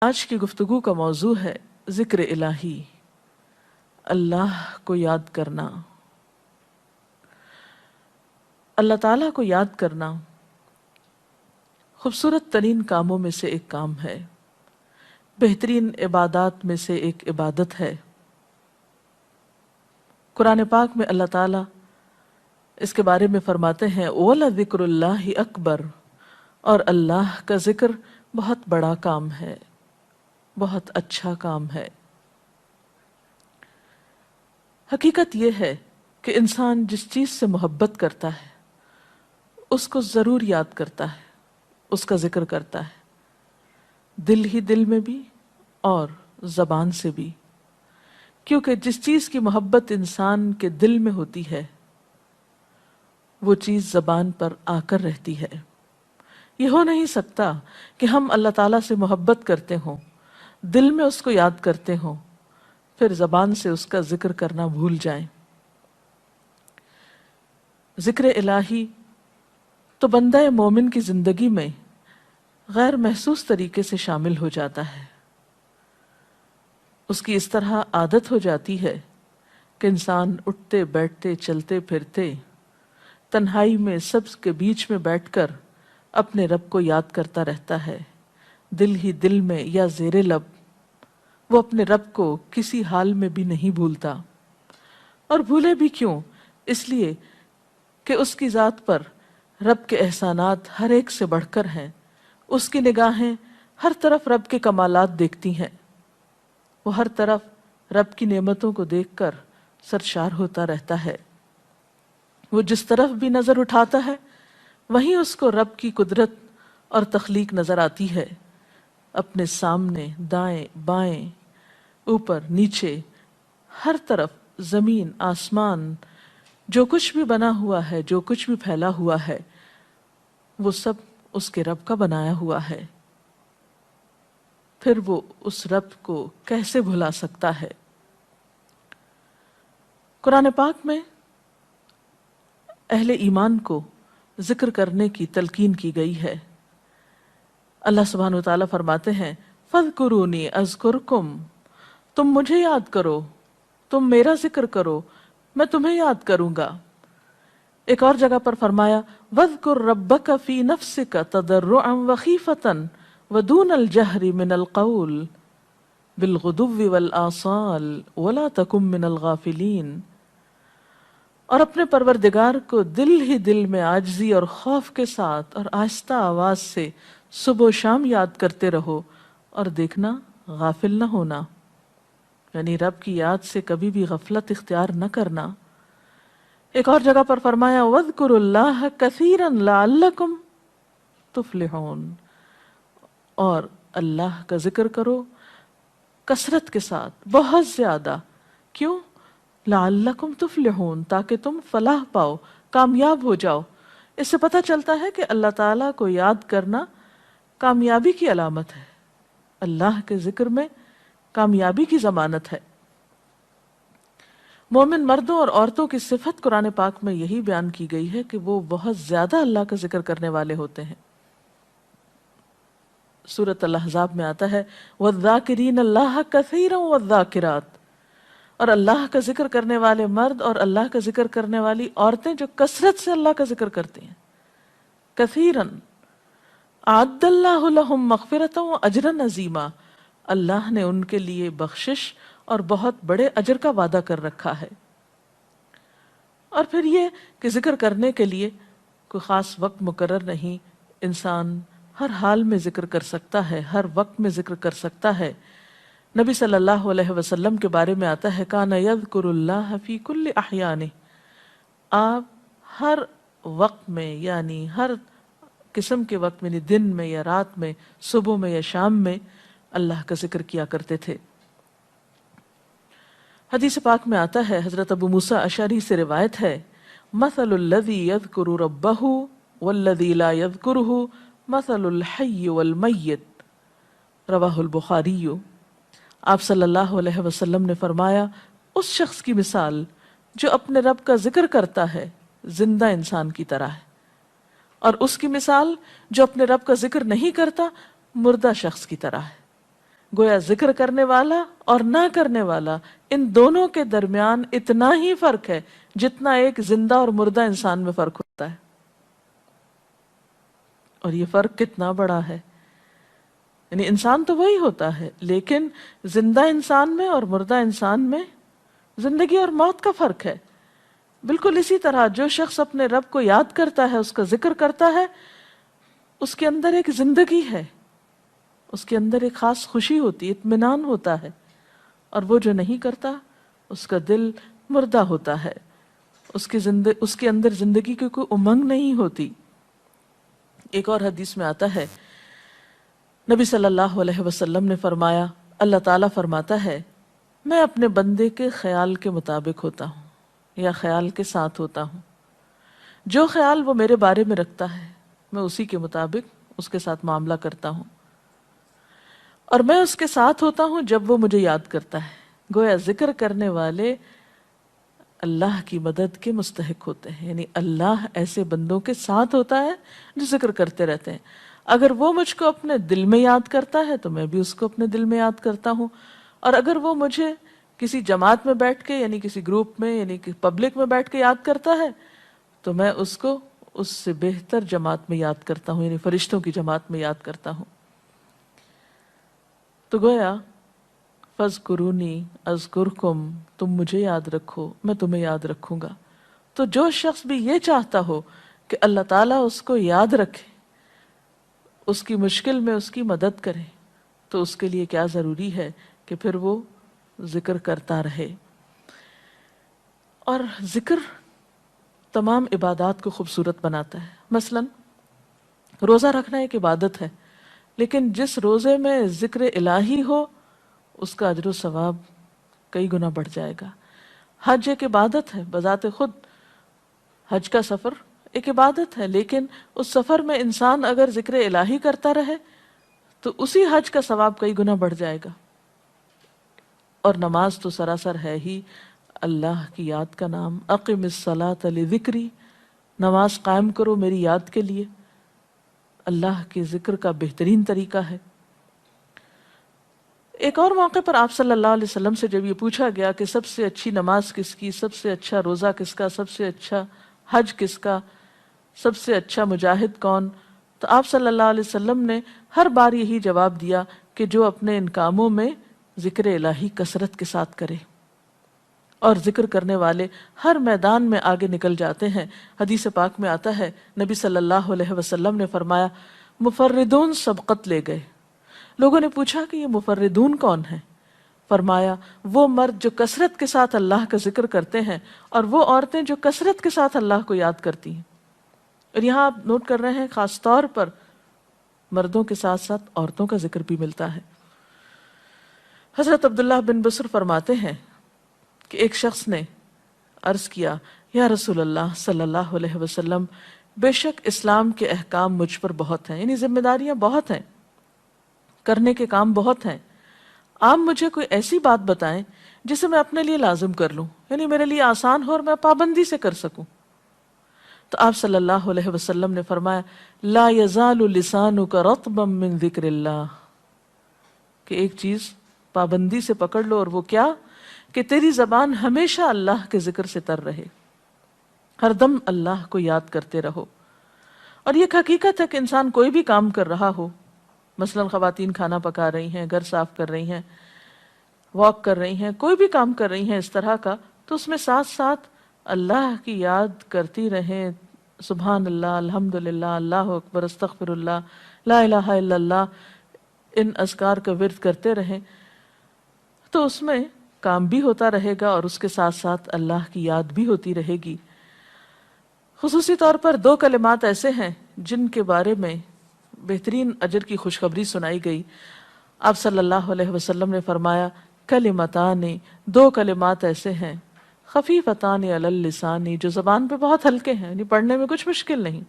آج کی گفتگو کا موضوع ہے ذکر الہی، اللہ کو یاد کرنا۔ اللہ تعالیٰ کو یاد کرنا خوبصورت ترین کاموں میں سے ایک کام ہے، بہترین عبادات میں سے ایک عبادت ہے۔ قرآن پاک میں اللہ تعالیٰ اس کے بارے میں فرماتے ہیں وَلَذِكْرُ اللَّهِ أَكْبَرُ، اور اللہ کا ذکر بہت بڑا کام ہے، بہت اچھا کام ہے۔ حقیقت یہ ہے کہ انسان جس چیز سے محبت کرتا ہے اس کو ضرور یاد کرتا ہے، اس کا ذکر کرتا ہے، دل ہی دل میں بھی اور زبان سے بھی، کیونکہ جس چیز کی محبت انسان کے دل میں ہوتی ہے وہ چیز زبان پر آ کر رہتی ہے۔ یہ ہو نہیں سکتا کہ ہم اللہ تعالیٰ سے محبت کرتے ہوں، دل میں اس کو یاد کرتے ہوں، پھر زبان سے اس کا ذکر کرنا بھول جائیں۔ ذکر الہی تو بندہ مومن کی زندگی میں غیر محسوس طریقے سے شامل ہو جاتا ہے۔ اس کی اس طرح عادت ہو جاتی ہے کہ انسان اٹھتے بیٹھتے چلتے پھرتے تنہائی میں سب کے بیچ میں بیٹھ کر اپنے رب کو یاد کرتا رہتا ہے، دل ہی دل میں یا زیر لب وہ اپنے رب کو کسی حال میں بھی نہیں بھولتا۔ اور بھولے بھی کیوں؟ اس لیے کہ اس کی ذات پر رب کے احسانات ہر ایک سے بڑھ کر ہیں، اس کی نگاہیں ہر طرف رب کے کمالات دیکھتی ہیں، وہ ہر طرف رب کی نعمتوں کو دیکھ کر سرشار ہوتا رہتا ہے۔ وہ جس طرف بھی نظر اٹھاتا ہے وہیں اس کو رب کی قدرت اور تخلیق نظر آتی ہے، اپنے سامنے، دائیں بائیں، اوپر نیچے، ہر طرف زمین آسمان، جو کچھ بھی بنا ہوا ہے، جو کچھ بھی پھیلا ہوا ہے، وہ سب اس کے رب کا بنایا ہوا ہے۔ پھر وہ اس رب کو کیسے بھلا سکتا ہے؟ قرآن پاک میں اہل ایمان کو ذکر کرنے کی تلقین کی گئی ہے۔ اللہ سبحانہ وتعالیٰ فرماتے ہیں فَاذْكُرُونِي أَذْكُرْكُمْ، تم مجھے یاد کرو، تم میرا ذکر کرو، میں تمہیں یاد کروں گا۔ ایک اور جگہ پر فرمایا وَاذْكُرْ رَبَّكَ فِي نَفْسِكَ تَضَرُّعًا وَخِيفَةً وَدُونَ الْجَهْرِ مِنَ الْقَوْلِ بِالْغُدُوِّ وَالْآصَالِ وَلَا تَكُن مِّنَ الْغَافِلِينَ، اور اپنے پروردگار کو دل ہی دل میں عاجزی اور خوف کے ساتھ اور آہستہ آواز سے صبح و شام یاد کرتے رہو، اور دیکھنا غافل نہ ہونا، یعنی رب کی یاد سے کبھی بھی غفلت اختیار نہ کرنا۔ ایک اور جگہ پر فرمایا وَاذْكُرُوا اللَّهَ كَثِيرًا لَعَلَّكُمْ تُفْلِحُونَ، اور اللہ کا ذکر کرو کثرت کے ساتھ، بہت زیادہ۔ کیوں؟ لَعَلَّكُمْ تُفْلِحُونَ، تاکہ تم فلاح پاؤ، کامیاب ہو جاؤ۔ اس سے پتہ چلتا ہے کہ اللہ تعالیٰ کو یاد کرنا کامیابی کی علامت ہے، اللہ کے ذکر میں کامیابی کی ضمانت ہے۔ مومن مردوں اور عورتوں کی صفت قرآن پاک میں یہی بیان کی گئی ہے کہ وہ بہت زیادہ اللہ کا ذکر کرنے والے ہوتے ہیں۔ سورۃ الاحزاب میں آتا ہے وَالذَّاكِرِينَ اللَّهَ كَثِيرًا وَالذَّاكِرَاتِ، اور اللہ کا ذکر کرنے والے مرد اور اللہ کا ذکر کرنے والی عورتیں جو کثرت سے اللہ کا ذکر کرتی ہیں۔ کثیراً اعد اللہ لہم مغفرۃ واجرا عظیما، اللہ نے ان کے لیے بخشش اور بہت بڑے اجر کا وعدہ کر رکھا ہے۔ اور پھر یہ کہ ذکر کرنے کے لیے کوئی خاص وقت مقرر نہیں، انسان ہر حال میں ذکر کر سکتا ہے، ہر وقت میں ذکر کر سکتا ہے۔ نبی صلی اللہ علیہ وسلم کے بارے میں آتا ہے کان یذکر اللہ فی کل احیانہ، آپ ہر وقت میں، یعنی ہر قسم کے وقت میں، یعنی دن میں یا رات میں، صبح میں یا شام میں اللہ کا ذکر کیا کرتے تھے۔ حدیث پاک میں آتا ہے، حضرت ابو موسیٰ اشعری سے روایت ہے مثل الذی یذکر ربہ والذی لا یذکرہ مثل الحی والمیت، رواہ البخاری۔ آپ صلی اللہ علیہ وسلم نے فرمایا اس شخص کی مثال جو اپنے رب کا ذکر کرتا ہے زندہ انسان کی طرح ہے، اور اس کی مثال جو اپنے رب کا ذکر نہیں کرتا مردہ شخص کی طرح ہے۔ گویا ذکر کرنے والا اور نہ کرنے والا، ان دونوں کے درمیان اتنا ہی فرق ہے جتنا ایک زندہ اور مردہ انسان میں فرق ہوتا ہے. اور یہ فرق کتنا بڑا ہے. یعنی انسان تو وہی ہوتا ہے، لیکن زندہ انسان میں اور مردہ انسان میں زندگی اور موت کا فرق ہے. بالکل اسی طرح جو شخص اپنے رب کو یاد کرتا ہے، اس کا ذکر کرتا ہے، اس کے اندر ایک زندگی ہے، اس کے اندر ایک خاص خوشی ہوتی ہے، اطمینان ہوتا ہے. اور وہ جو نہیں کرتا اس کا دل مردہ ہوتا ہے، اس کے اندر زندگی کی کوئی امنگ نہیں ہوتی. ایک اور حدیث میں آتا ہے، نبی صلی اللہ علیہ وسلم نے فرمایا، اللہ تعالیٰ فرماتا ہے میں اپنے بندے کے خیال کے مطابق ہوتا ہوں یا خیال کے ساتھ ہوتا ہوں. جو خیال وہ میرے بارے میں رکھتا ہے میں اسی کے مطابق اس کے ساتھ معاملہ کرتا ہوں، اور میں اس کے ساتھ ہوتا ہوں جب وہ مجھے یاد کرتا ہے. گویا ذکر کرنے والے اللہ کی مدد کے مستحق ہوتے ہیں. یعنی اللہ ایسے بندوں کے ساتھ ہوتا ہے جو ذکر کرتے رہتے ہیں. اگر وہ مجھ کو اپنے دل میں یاد کرتا ہے تو میں بھی اس کو اپنے دل میں یاد کرتا ہوں، اور اگر وہ مجھے کسی جماعت میں بیٹھ کے یعنی کسی گروپ میں یعنی کہ پبلک میں بیٹھ کے یاد کرتا ہے تو میں اس کو اس سے بہتر جماعت میں یاد کرتا ہوں، یعنی فرشتوں کی جماعت میں یاد کرتا ہوں. تو گویا فَاذْكُرُونِی أَذْكُرْكُمْ، تم مجھے یاد رکھو میں تمہیں یاد رکھوں گا. تو جو شخص بھی یہ چاہتا ہو کہ اللہ تعالیٰ اس کو یاد رکھے، اس کی مشکل میں اس کی مدد کرے، تو اس کے لیے کیا ضروری ہے کہ پھر وہ ذکر کرتا رہے. اور ذکر تمام عبادات کو خوبصورت بناتا ہے. مثلا روزہ رکھنا ایک عبادت ہے، لیکن جس روزے میں ذکر الہی ہو اس کا اجر و ثواب کئی گنا بڑھ جائے گا. حج ایک عبادت ہے بذات خود، حج کا سفر ایک عبادت ہے، لیکن اس سفر میں انسان اگر ذکر الہی کرتا رہے تو اسی حج کا ثواب کئی گنا بڑھ جائے گا. اور نماز تو سراسر ہے ہی اللہ کی یاد کا نام. اقم الصلاۃ لذکری، نماز قائم کرو میری یاد کے لیے. اللہ کے ذکر کا بہترین طریقہ ہے. ایک اور موقع پر آپ صلی اللہ علیہ وسلم سے جب یہ پوچھا گیا کہ سب سے اچھی نماز کس کی، سب سے اچھا روزہ کس کا، سب سے اچھا حج کس کا، سب سے اچھا مجاہد کون، تو آپ صلی اللہ علیہ وسلم نے ہر بار یہی جواب دیا کہ جو اپنے ان کاموں میں ذکر الہی کثرت کے ساتھ کرے. اور ذکر کرنے والے ہر میدان میں آگے نکل جاتے ہیں. حدیث پاک میں آتا ہے نبی صلی اللہ علیہ وسلم نے فرمایا مفردون سبقت لے گئے. لوگوں نے پوچھا کہ یہ مفردون کون ہیں؟ فرمایا وہ مرد جو کثرت کے ساتھ اللہ کا ذکر کرتے ہیں اور وہ عورتیں جو کثرت کے ساتھ اللہ کو یاد کرتی ہیں. اور یہاں آپ نوٹ کر رہے ہیں خاص طور پر مردوں کے ساتھ ساتھ عورتوں کا ذکر بھی ملتا ہے. حضرت عبداللہ بن بصر فرماتے ہیں کہ ایک شخص نے عرض کیا یا رسول اللہ صلی اللہ علیہ وسلم، بے شک اسلام کے احکام مجھ پر بہت ہیں، یعنی ذمہ داریاں بہت ہیں، کرنے کے کام بہت ہیں. آپ مجھے کوئی ایسی بات بتائیں جسے میں اپنے لیے لازم کر لوں، یعنی میرے لیے آسان ہو اور میں پابندی سے کر سکوں. تو آپ صلی اللہ علیہ وسلم نے فرمایا لا یزال لسانک رطبا من ذکر اللہ، کہ ایک چیز پابندی سے پکڑ لو، اور وہ کیا کہ تیری زبان ہمیشہ اللہ کے ذکر سے تر رہے، ہر دم اللہ کو یاد کرتے رہو. اور یہ ایک حقیقت ہے کہ انسان کوئی بھی کام کر رہا ہو، مثلا خواتین کھانا پکا رہی ہیں، گھر صاف کر رہی ہیں، واک کر رہی ہیں، کوئی بھی کام کر رہی ہیں اس طرح کا، تو اس میں ساتھ ساتھ اللہ کی یاد کرتی رہیں. سبحان اللہ، الحمدللہ، اللہ اکبر، استغفر اللہ، لا الہ الا اللہ، ان اذکار کا ورد کرتے رہیں، تو اس میں کام بھی ہوتا رہے گا اور اس کے ساتھ ساتھ اللہ کی یاد بھی ہوتی رہے گی. خصوصی طور پر دو کلمات ایسے ہیں جن کے بارے میں بہترین اجر کی خوشخبری سنائی گئی. آپ صلی اللہ علیہ وسلم نے فرمایا کلمتان، دو کلمات ایسے ہیں خفیفتان علی اللسان، جو زبان پہ بہت ہلکے ہیں، یعنی پڑھنے میں کچھ مشکل نہیں،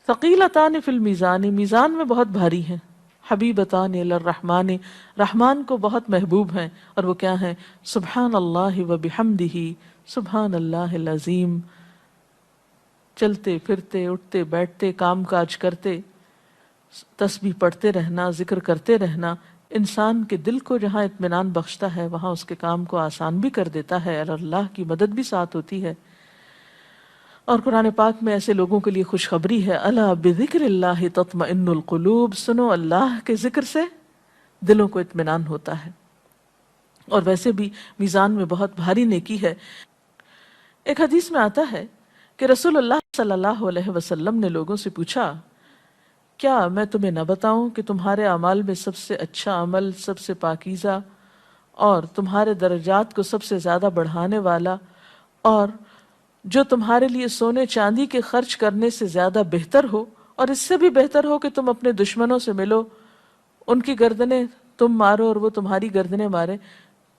ثقیلتان فی المیزان، میزان میں بہت بھاری ہیں، حبیبتان الی الرحمن، رحمان کو بہت محبوب ہیں. اور وہ کیا ہیں؟ سبحان اللہ و بحمدہ، سبحان اللہ العظیم. چلتے پھرتے، اٹھتے بیٹھتے، کام کاج کرتے تسبیح پڑھتے رہنا، ذکر کرتے رہنا، انسان کے دل کو جہاں اطمینان بخشتا ہے وہاں اس کے کام کو آسان بھی کر دیتا ہے اور اللہ کی مدد بھی ساتھ ہوتی ہے۔ اور قرآن پاک میں ایسے لوگوں کے لیے خوشخبری ہے، الا بذکر اللہ تطمئن القلوب، سنو اللہ کے ذکر سے دلوں کو اطمینان ہوتا ہے۔ اور ویسے بھی میزان میں بہت بھاری نیکی ہے۔ ایک حدیث میں آتا ہے کہ رسول اللہ صلی اللہ علیہ وسلم نے لوگوں سے پوچھا، کیا میں تمہیں نہ بتاؤں کہ تمہارے اعمال میں سب سے اچھا عمل، سب سے پاکیزہ اور تمہارے درجات کو سب سے زیادہ بڑھانے والا، اور جو تمہارے لیے سونے چاندی کے خرچ کرنے سے زیادہ بہتر ہو، اور اس سے بھی بہتر ہو کہ تم اپنے دشمنوں سے ملو، ان کی گردنیں تم مارو اور وہ تمہاری گردنیں مارے،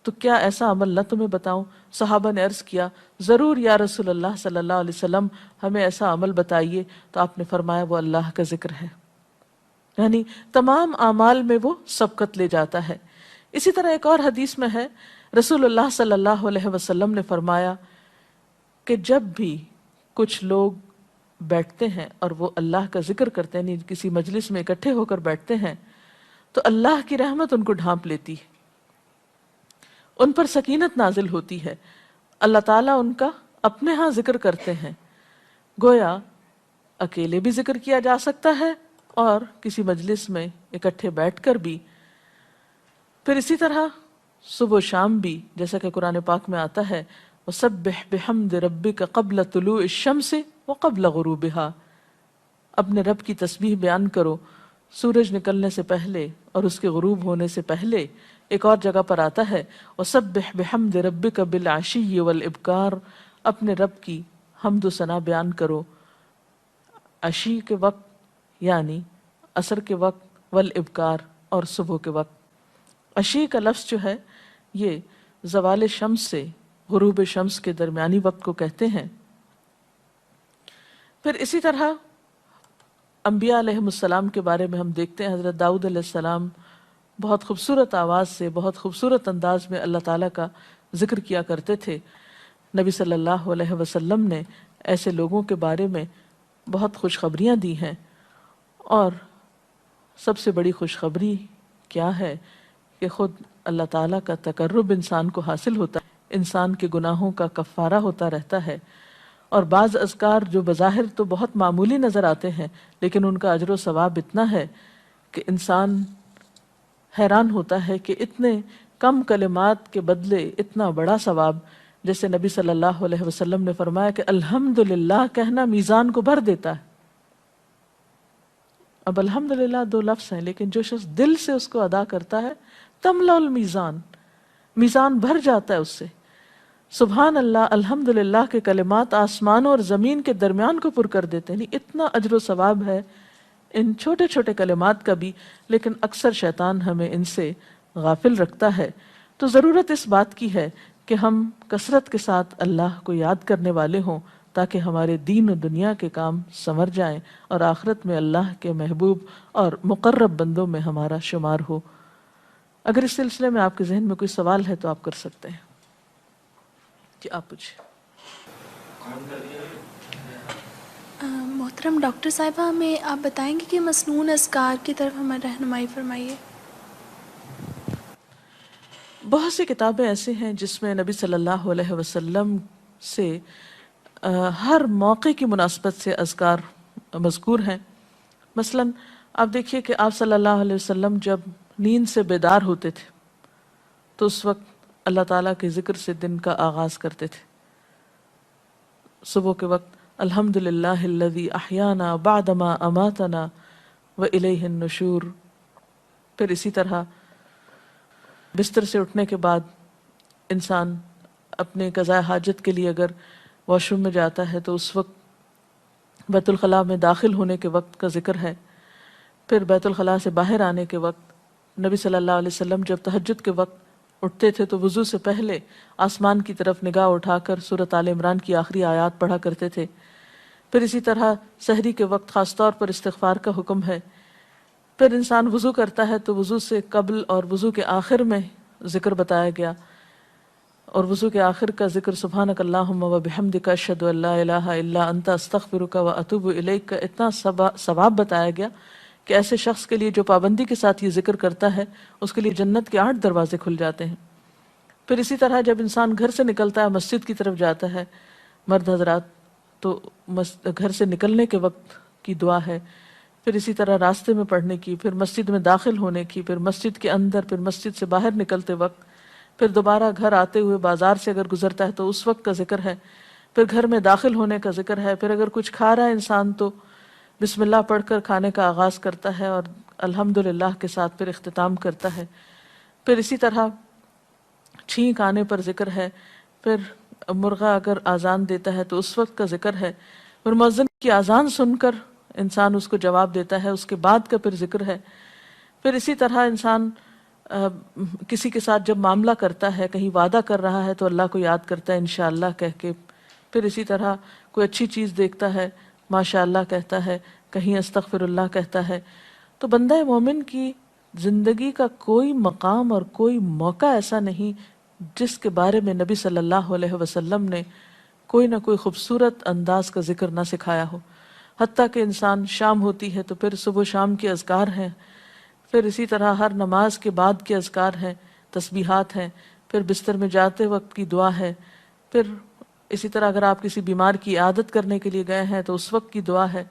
تو کیا ایسا عمل نہ تمہیں بتاؤں؟ صحابہ نے عرض کیا، ضرور یا رسول اللہ صلی اللہ علیہ وسلم، ہمیں ایسا عمل بتائیے۔ تو آپ نے فرمایا وہ اللہ کا ذکر ہے، یعنی تمام اعمال میں وہ سبقت لے جاتا ہے۔ اسی طرح ایک اور حدیث میں ہے، رسول اللہ صلی اللہ علیہ وسلم نے فرمایا کہ جب بھی کچھ لوگ بیٹھتے ہیں اور وہ اللہ کا ذکر کرتے ہیں، یعنی کسی مجلس میں اکٹھے ہو کر بیٹھتے ہیں، تو اللہ کی رحمت ان کو ڈھانپ لیتی ہے، ان پر سکینت نازل ہوتی ہے، اللہ تعالیٰ ان کا اپنے ہاں ذکر کرتے ہیں۔ گویا اکیلے بھی ذکر کیا جا سکتا ہے اور کسی مجلس میں اکٹھے بیٹھ کر بھی۔ پھر اسی طرح صبح و شام بھی، جیسا کہ قرآن پاک میں آتا ہے، وَسَبِّحْ بِحَمْدِ رَبِّكَ قَبْلَ طُلُوعِ الشَّمْسِ وَقَبْلَ غُرُوبِهَا، اپنے رب کی تسبیح بیان کرو سورج نکلنے سے پہلے اور اس کے غروب ہونے سے پہلے۔ ایک اور جگہ پر آتا ہے وَسَبِّحْ بِحَمْدِ رَبِّكَ بِالْعَشِيِّ وَالْإِبْكَارِ، اپنے رب کی حمد و ثنا بیان کرو عشی کے وقت یعنی عصر کے وقت، والابکار اور صبح کے وقت۔ عشی کا لفظ جو ہے یہ زوال شمس سے غروب شمس کے درمیانی وقت کو کہتے ہیں۔ پھر اسی طرح انبیاء علیہ السلام کے بارے میں ہم دیکھتے ہیں، حضرت داؤد علیہ السلام بہت خوبصورت آواز سے، بہت خوبصورت انداز میں اللہ تعالیٰ کا ذکر کیا کرتے تھے۔ نبی صلی اللہ علیہ وسلم نے ایسے لوگوں کے بارے میں بہت خوشخبریاں دی ہیں، اور سب سے بڑی خوشخبری کیا ہے کہ خود اللہ تعالیٰ کا تقرب انسان کو حاصل ہوتا ہے، انسان کے گناہوں کا کفارہ ہوتا رہتا ہے، اور بعض اذکار جو بظاہر تو بہت معمولی نظر آتے ہیں لیکن ان کا اجر و ثواب اتنا ہے کہ انسان حیران ہوتا ہے کہ اتنے کم کلمات کے بدلے اتنا بڑا ثواب۔ جیسے نبی صلی اللہ علیہ وسلم نے فرمایا کہ الحمدللہ کہنا میزان کو بھر دیتا ہے۔ اب الحمدللہ دو لفظ ہیں، لیکن جو شخص دل سے اس کو ادا کرتا ہے تملا المیزان، میزان بھر جاتا ہے اس سے۔ سبحان اللہ، الحمدللہ کے کلمات آسمان اور زمین کے درمیان کو پر کر دیتے ہیں، یعنی اتنا اجر و ثواب ہے ان چھوٹے چھوٹے کلمات کا بھی، لیکن اکثر شیطان ہمیں ان سے غافل رکھتا ہے۔ تو ضرورت اس بات کی ہے کہ ہم کثرت کے ساتھ اللہ کو یاد کرنے والے ہوں، تاکہ ہمارے دین و دنیا کے کام سنور جائیں اور آخرت میں اللہ کے محبوب اور مقرب بندوں میں ہمارا شمار ہو۔ اگر اس سلسلے میں آپ کے ذہن میں کوئی سوال ہے تو آپ کر سکتے ہیں۔ جی آپ پوچھیں۔ محترم ڈاکٹر صاحبہ، ہمیں آپ بتائیں گے کہ مسنون اذکار کی طرف ہمیں رہنمائی فرمائیے۔ بہت سی کتابیں ایسے ہیں جس میں نبی صلی اللہ علیہ وسلم سے ہر موقع کی مناسبت سے اذکار مذکور ہیں۔ مثلا آپ دیکھیے کہ آپ صلی اللہ علیہ وسلم جب نیند سے بیدار ہوتے تھے تو اس وقت اللہ تعالیٰ کے ذکر سے دن کا آغاز کرتے تھے۔ صبح کے وقت الحمدللہ الذی احیانا بعدما اماتنا والیہ النشور۔ پھر اسی طرح بستر سے اٹھنے کے بعد انسان اپنے قضاء حاجت کے لیے اگر واش روم میں جاتا ہے تو اس وقت بیت الخلاء میں داخل ہونے کے وقت کا ذکر ہے۔ پھر بیت الخلاء سے باہر آنے کے وقت نبی صلی اللہ علیہ وسلم جب تہجد کے وقت اٹھتے تھے تو وضو سے پہلے آسمان کی طرف نگاہ اٹھا کر سورۃ آل عمران کی آخری آیات پڑھا کرتے تھے۔ پھر اسی طرح سحری کے وقت خاص طور پر استغفار کا حکم ہے۔ پھر انسان وضو کرتا ہے تو وضو سے قبل اور وضو کے آخر میں ذکر بتایا گیا، اور وضو کے آخر کا ذکر سبحانک اللہم و بحمدک اشہد ان لا الہ الا انت استغفرک و اتوب الیک کا اتنا ثواب بتایا گیا کہ ایسے شخص کے لیے جو پابندی کے ساتھ یہ ذکر کرتا ہے اس کے لیے جنت کے 8 دروازے کھل جاتے ہیں۔ پھر اسی طرح جب انسان گھر سے نکلتا ہے، مسجد کی طرف جاتا ہے، مرد حضرات، تو گھر سے نکلنے کے وقت کی دعا ہے، پھر اسی طرح راستے میں پڑھنے کی، پھر مسجد میں داخل ہونے کی، پھر مسجد کے اندر، پھر مسجد سے باہر نکلتے وقت، پھر دوبارہ گھر آتے ہوئے بازار سے اگر گزرتا ہے تو اس وقت کا ذکر ہے، پھر گھر میں داخل ہونے کا ذکر ہے، پھر اگر کچھ کھا رہا ہے انسان تو بسم اللہ پڑھ کر کھانے کا آغاز کرتا ہے اور الحمدللہ کے ساتھ پھر اختتام کرتا ہے۔ پھر اسی طرح چھینک آنے پر ذکر ہے، پھر مرغا اگر آزان دیتا ہے تو اس وقت کا ذکر ہے، پھر مؤذن کی آزان سن کر انسان اس کو جواب دیتا ہے، اس کے بعد کا پھر ذکر ہے۔ پھر اسی طرح انسان کسی کے ساتھ جب معاملہ کرتا ہے، کہیں وعدہ کر رہا ہے تو اللہ کو یاد کرتا ہے انشاءاللہ کہہ کے، پھر اسی طرح کوئی اچھی چیز دیکھتا ہے ماشاءاللہ کہتا ہے، کہیں استغفر اللہ کہتا ہے۔ تو بندہ مومن کی زندگی کا کوئی مقام اور کوئی موقع ایسا نہیں جس کے بارے میں نبی صلی اللہ علیہ وسلم نے کوئی نہ کوئی خوبصورت انداز کا ذکر نہ سکھایا ہو۔ حتیٰ کہ انسان شام ہوتی ہے تو پھر صبح و شام کے اذکار ہیں، پھر اسی طرح ہر نماز کے بعد کے اذکار ہیں، تسبیحات ہیں، پھر بستر میں جاتے وقت کی دعا ہے، پھر اسی طرح اگر آپ کسی بیمار کی عیادت کرنے کے لیے گئے ہیں تو اس وقت کی دعا ہے،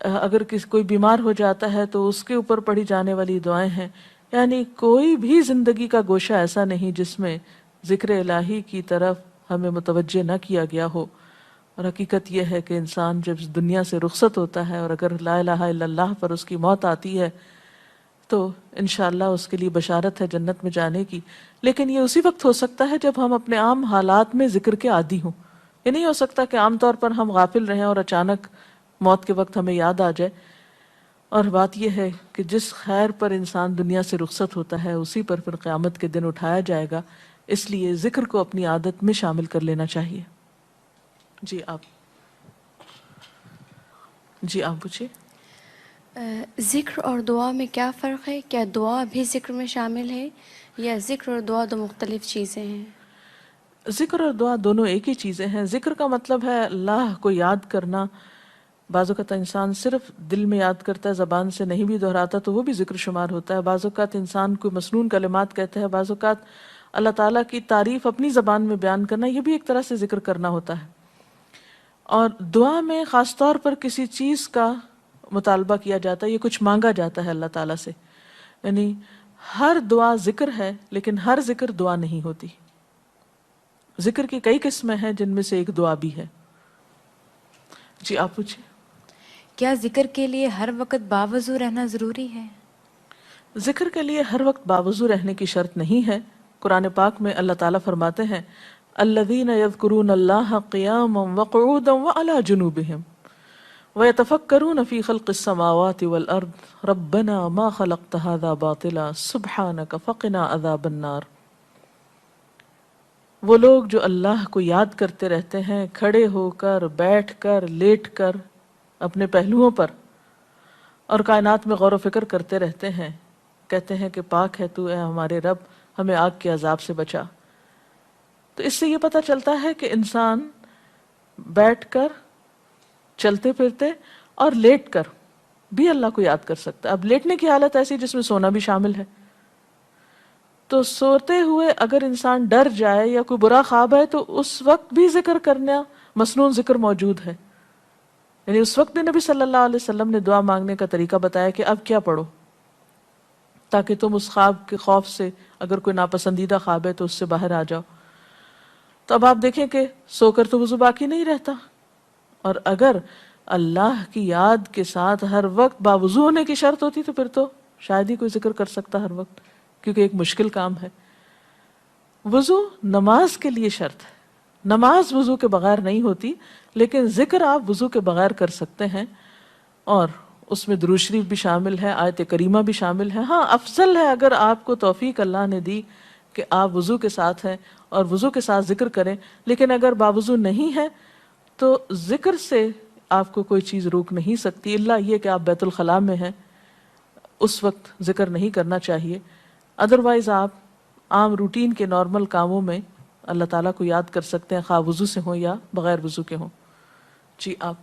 اگر کوئی بیمار ہو جاتا ہے تو اس کے اوپر پڑھی جانے والی دعائیں ہیں۔ یعنی کوئی بھی زندگی کا گوشہ ایسا نہیں جس میں ذکر الہی کی طرف ہمیں متوجہ نہ کیا گیا ہو۔ اور حقیقت یہ ہے کہ انسان جب اس دنیا سے رخصت ہوتا ہے اور اگر لا الہ الا اللہ پر اس کی موت آتی ہے تو انشاءاللہ اس کے لیے بشارت ہے جنت میں جانے کی، لیکن یہ اسی وقت ہو سکتا ہے جب ہم اپنے عام حالات میں ذکر کے عادی ہوں۔ یہ نہیں ہو سکتا کہ عام طور پر ہم غافل رہیں اور اچانک موت کے وقت ہمیں یاد آ جائے۔ اور بات یہ ہے کہ جس خیر پر انسان دنیا سے رخصت ہوتا ہے اسی پر پھر قیامت کے دن اٹھایا جائے گا، اس لیے ذکر کو اپنی عادت میں شامل کر لینا چاہیے۔ جی آپ پوچھیے۔ ذکر اور دعا میں کیا فرق ہے؟ کیا دعا بھی ذکر میں شامل ہے یا ذکر اور دعا دو مختلف چیزیں ہیں؟ ذکر اور دعا دونوں ایک ہی چیزیں ہیں۔ ذکر کا مطلب ہے اللہ کو یاد کرنا۔ بعض اوقات انسان صرف دل میں یاد کرتا ہے، زبان سے نہیں بھی دہراتا تو وہ بھی ذکر شمار ہوتا ہے۔ بعض اوقات انسان کوئی مسنون کلمات کہتا ہے، بعض اوقات اللہ تعالیٰ کی تعریف اپنی زبان میں بیان کرنا، یہ بھی ایک طرح سے ذکر کرنا ہوتا ہے۔ اور دعا میں خاص طور پر کسی چیز کا مطالبہ کیا جاتا ہے، یہ کچھ مانگا جاتا ہے اللہ تعالیٰ سے۔ یعنی ہر دعا ذکر ہے لیکن ہر ذکر دعا نہیں ہوتی۔ ذکر کی کئی قسمیں ہیں جن میں سے ایک دعا بھی ہے۔ جی آپ پوچھیں۔ کیا ذکر کے لیے ہر وقت باوضو رہنا ضروری ہے؟ ذکر کے لیے ہر وقت باوضو رہنے کی شرط نہیں ہے۔ قرآن پاک میں اللہ تعالیٰ فرماتے ہیں الذین یذکرون اللہ قیاما وقعودا وعلی جنوبہم وَيَتَفَكَّرُونَ فِي خَلْقِ السَّمَاوَاتِ وَالْأَرْضِ رَبَّنَا مَا خَلَقْتَ هَذَا بَاطِلًا سُبْحَانَكَ فَقِنَا عَذَابَ النَّارِ۔ وہ لوگ جو اللہ کو یاد کرتے رہتے ہیں کھڑے ہو کر، بیٹھ کر، لیٹ کر، اپنے پہلوؤں پر، اور کائنات میں غور و فکر کرتے رہتے ہیں، کہتے ہیں کہ پاک ہے تو اے ہمارے رب، ہمیں آگ کے عذاب سے بچا۔ تو اس سے یہ پتہ چلتا ہے کہ انسان بیٹھ کر، چلتے پھرتے اور لیٹ کر بھی اللہ کو یاد کر سکتا ہے۔ اب لیٹنے کی حالت ایسی جس میں سونا بھی شامل ہے، تو سوتے ہوئے اگر انسان ڈر جائے یا کوئی برا خواب ہے تو اس وقت بھی ذکر کرنا، مسنون ذکر موجود ہے۔ یعنی اس وقت بھی نبی صلی اللہ علیہ وسلم نے دعا مانگنے کا طریقہ بتایا کہ اب کیا پڑھو، تاکہ تم اس خواب کے خوف سے، اگر کوئی ناپسندیدہ خواب ہے تو اس سے باہر آ جاؤ۔ تو اب آپ دیکھیں کہ سو کر تو وضو باقی نہیں رہتا، اور اگر اللہ کی یاد کے ساتھ ہر وقت باوضو ہونے کی شرط ہوتی تو پھر تو شاید ہی کوئی ذکر کر سکتا ہر وقت، کیونکہ ایک مشکل کام ہے۔ وضو نماز کے لیے شرط ہے، نماز وضو کے بغیر نہیں ہوتی، لیکن ذکر آپ وضو کے بغیر کر سکتے ہیں، اور اس میں درود شریف بھی شامل ہے، آیت کریمہ بھی شامل ہے۔ ہاں افضل ہے اگر آپ کو توفیق اللہ نے دی کہ آپ وضو کے ساتھ ہیں اور وضو کے ساتھ ذکر کریں، لیکن اگر باوضو نہیں ہے تو ذکر سے آپ کو کوئی چیز روک نہیں سکتی، الا یہ کہ آپ بیت الخلاء میں ہیں، اس وقت ذکر نہیں کرنا چاہیے۔ ادروائز آپ عام روٹین کے نارمل کاموں میں اللہ تعالیٰ کو یاد کر سکتے ہیں، خواہ وضو سے ہوں یا بغیر وضو کے ہوں۔ جی آپ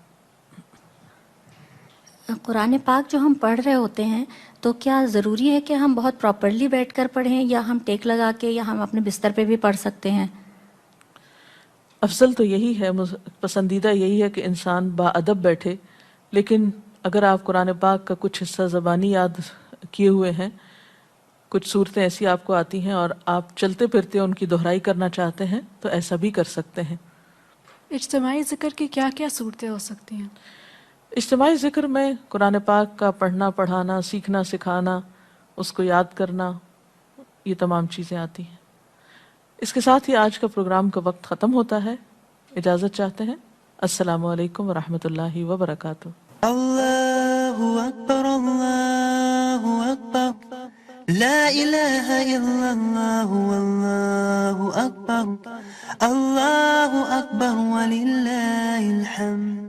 قرآن پاک جو ہم پڑھ رہے ہوتے ہیں تو کیا ضروری ہے کہ ہم بہت پراپرلی بیٹھ کر پڑھیں یا ہم ٹیک لگا کے یا ہم اپنے بستر پہ بھی پڑھ سکتے ہیں؟ افضل تو یہی ہے، پسندیدہ یہی ہے کہ انسان با ادب بیٹھے، لیکن اگر آپ قرآن پاک کا کچھ حصہ زبانی یاد کیے ہوئے ہیں، کچھ صورتیں ایسی آپ کو آتی ہیں اور آپ چلتے پھرتے ان کی دہرائی کرنا چاہتے ہیں تو ایسا بھی کر سکتے ہیں۔ اجتماعی ذکر کی کیا کیا صورتیں ہو سکتی ہیں؟ اجتماعی ذکر میں قرآن پاک کا پڑھنا، پڑھانا، سیکھنا، سکھانا، اس کو یاد کرنا، یہ تمام چیزیں آتی ہیں۔ اس کے ساتھ ہی آج کا پروگرام کا وقت ختم ہوتا ہے، اجازت چاہتے ہیں۔ السلام علیکم ورحمۃ اللہ وبرکاتہ۔ اللہ اکبر، اللہ اکبر، لا الہ الا اللہ، واللہ اکبر، اللہ اکبر وللہ الحمد۔